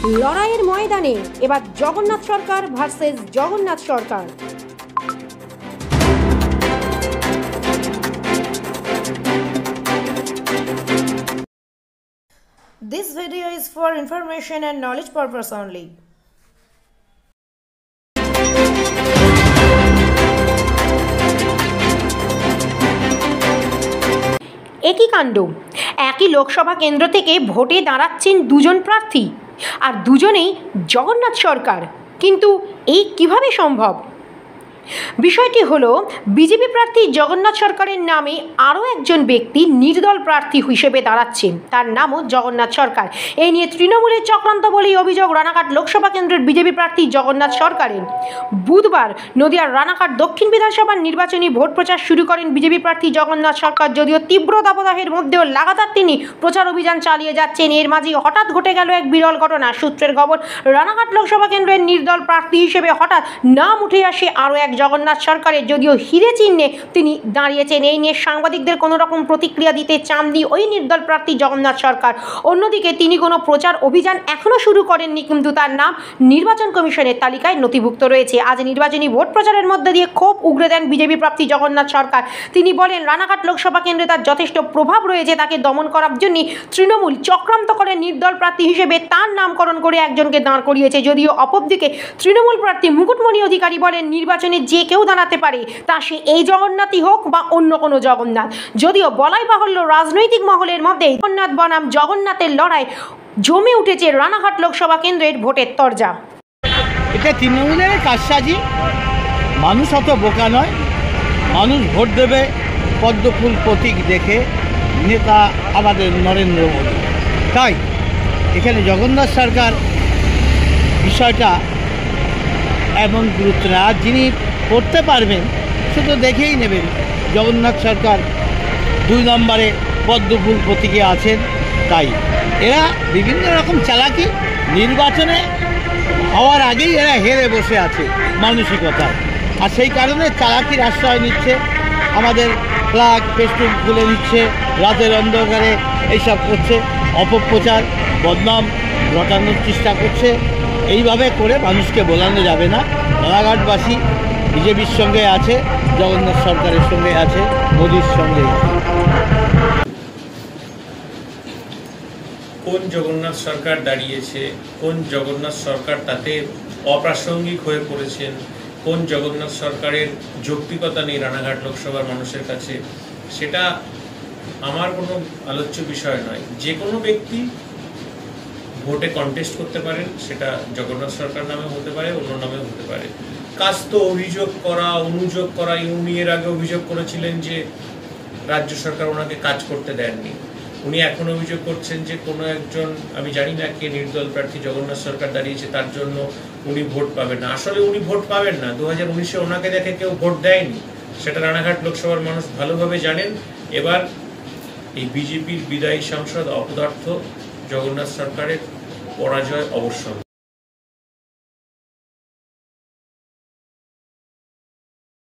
লড়াইয়ের ময়দানে এবার Jagannath Sarkar versus Jagannath Sarkar. This video is for information and knowledge purpose only. একই কাণ্ড, একই লোকসভা কেন্দ্র থেকে ভোটে দাঁড়াচ্ছেন দুজন প্রার্থী আর দুজনেই জগন্নাথ সরকার। কিন্তু এই কিভাবে সম্ভব? বিষয়টি হলো, বিজেপি প্রার্থী জগন্নাথ সরকারের নামে আরও একজন ব্যক্তি নির্দল প্রার্থী হিসেবে দাঁড়াচ্ছেন, তার নামও জগন্নাথ সরকার। এই নিয়ে তৃণমূলের চক্রান্ত বলেই অভিযোগ রানাঘাট লোকসভা কেন্দ্রের বিজেপি প্রার্থী জগন্নাথ সরকারের। বুধবার নদিয়ার রানাঘাট দক্ষিণ বিধানসভার নির্বাচনী ভোট প্রচার শুরু করেন বিজেপি প্রার্থী জগন্নাথ সরকার। যদিও তীব্র দাবদাহের মধ্যেও লাগাতার তিনি প্রচার অভিযান চালিয়ে যাচ্ছেন। এর মাঝে হঠাৎ ঘটে গেল এক বিরল ঘটনা। সূত্রের খবর, রানাঘাট লোকসভা কেন্দ্রের নির্দল প্রার্থী হিসেবে হঠাৎ নাম উঠে আসে আরও এক জগন্নাথ সরকারের। যদিও হিরে চিহ্নে তিনি দাঁড়িয়েছেন। এই নিয়ে সাংবাদিকদের কোনো রকম প্রতিক্রিয়া দিতে চাননি ওই নির্দল প্রার্থী জগন্নাথ সরকার। অন্যদিকে তিনি কোনো প্রচার অভিযান এখনও শুরু করেননি, কিন্তু তার নাম নির্বাচন কমিশনের তালিকায় নথিভুক্ত রয়েছে। আজ নির্বাচনী ভোট প্রচারের মধ্যে দিয়ে ক্ষোভ উগরে দেন বিজেপি প্রার্থী জগন্নাথ সরকার। তিনি বলেন, রানাঘাট লোকসভা কেন্দ্রে তার যথেষ্ট প্রভাব রয়েছে, তাকে দমন করার জন্য তৃণমূল চক্রান্ত করে নির্দল প্রার্থী হিসেবে তার নামকরণ করে একজনকে দাঁড় করিয়েছে। যদিও অপরদিকে তৃণমূল প্রার্থী মুকুটমণি অধিকারী বলেন, নির্বাচনে যে কেউ দাঁড়াতে পারে, তা সে এই জগন্নাথই হোক বা অন্য কোনো জগন্নাথ। যদিও বলাই বাহুল্য, রাজনৈতিক মহলের মধ্যে জগন্নাথ বনাম জগন্নাথের লড়াই জমে উঠেছে রানাঘাট লোকসভা কেন্দ্রের ভোটের তরজা। এটা তৃণমূলের কারসাজি। মানুষ অত বোকা নয়। মানুষ ভোট দেবে পদ্মফুল প্রতীক দেখে, নেতা আমাদের নরেন্দ্র মোদী। তাই এখানে জগন্নাথ সরকার বিষয়টা এমন গুরুত্ব না। আর যিনি করতে পারবেন শুধু দেখেই নেবেন। জগন্নাথ সরকার 2 নম্বরে পদ্মফুল প্রতীকে আছেন। তাই এরা বিভিন্ন রকম চালাকি, নির্বাচনে হওয়ার আগেই এরা হেরে বসে আছে মানসিকতায়। আর সেই কারণে চালাকির আশ্রয় নিচ্ছে, আমাদের ফ্ল্যাগ ফেস্টুন খুলে নিচ্ছে, রাতের অন্ধকারে এইসব করছে, অপপ্রচার বদনাম রটানোর চেষ্টা করছে। এইভাবে করে মানুষকে বোলানো যাবে না। রানাঘাটবাসী বিজেপির সঙ্গে আছে, জগন্নাথ সরকারের সঙ্গে আছে, মোদির সঙ্গে। কোন জগন্নাথ সরকার দাঁড়িয়েছে, কোন জগন্নাথ সরকার তাতে অপ্রাসঙ্গিক হয়ে পড়েছেন, কোন জগন্নাথ সরকারের যৌক্তিকতা নেই রানাঘাট লোকসভার মানুষের কাছে, সেটা আমার কোনো আলোচ্য বিষয় নয়। যে কোনো ব্যক্তি ভোটে কন্টেস্ট করতে পারেন, সেটা জগন্নাথ সরকার নামে হতে পারে, অন্য নামেও হতে পারে। কাজ তো অভিযোগ করা, অনুযোগ করা। উনি এর আগে অভিযোগ করেছিলেন যে রাজ্য সরকার ওনাকে কাজ করতে দেননি। উনি এখন অভিযোগ করছেন যে কোনো একজন, আমি জানি না কে নির্দল প্রার্থী জগন্নাথ সরকার দাঁড়িয়েছে, তার জন্য উনি ভোট পাবেন না। আসলে উনি ভোট পাবেন না। 2019-এ ওনাকে দেখে কেউ ভোট দেয়নি, সেটা রানাঘাট লোকসভার মানুষ ভালোভাবে জানেন। এবার এই বিজেপির বিদায়ী সাংসদ অপদার্থ জগন্নাথ সরকারের পরাজয় অবশ্যম্ভাবী।